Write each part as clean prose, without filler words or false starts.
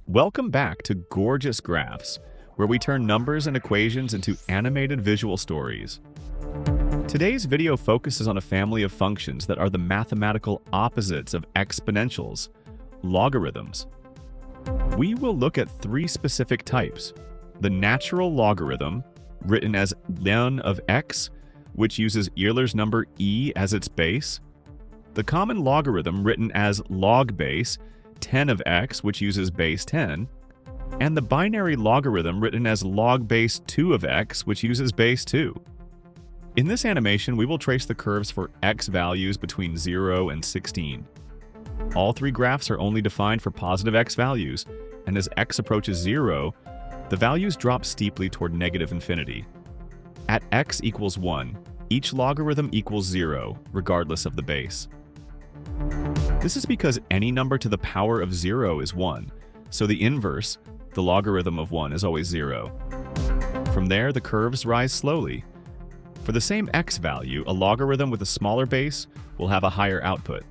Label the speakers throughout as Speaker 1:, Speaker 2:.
Speaker 1: Welcome back to Gorgeous Graphs, where we turn numbers and equations into animated visual stories. Today's video focuses on a family of functions that are the mathematical opposites of exponentials, logarithms. We will look at three specific types: the natural logarithm, written as ln of x, which uses Euler's number e as its base; the common logarithm, written as log base, 10 of x, which uses base 10, and the binary logarithm, written as log base 2 of x, which uses base 2. In this animation, we will trace the curves for x values between 0 and 16. All three graphs are only defined for positive x values, and as x approaches 0, the values drop steeply toward negative infinity. At x equals 1, each logarithm equals 0, regardless of the base. This is because any number to the power of 0 is 1, so the inverse, the logarithm of 1, is always 0. From there, the curves rise slowly. For the same x value, a logarithm with a smaller base will have a higher output.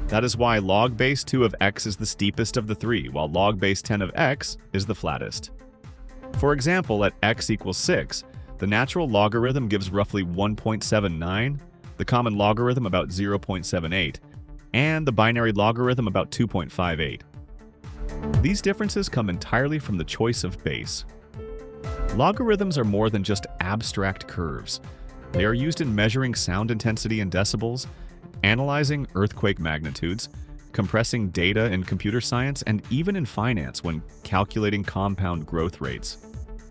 Speaker 1: That is why log base 2 of x is the steepest of the three, while log base 10 of x is the flattest. For example, at x equals 6, the natural logarithm gives roughly 1.79, the common logarithm about 0.78, and the binary logarithm about 2.58. These differences come entirely from the choice of base. Logarithms are more than just abstract curves. They are used in measuring sound intensity in decibels, analyzing earthquake magnitudes, compressing data in computer science, and even in finance when calculating compound growth rates.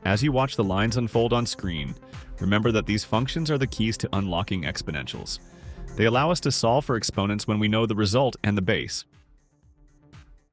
Speaker 1: As you watch the lines unfold on screen, remember that these functions are the keys to unlocking exponentials. They allow us to solve for exponents when we know the result and the base.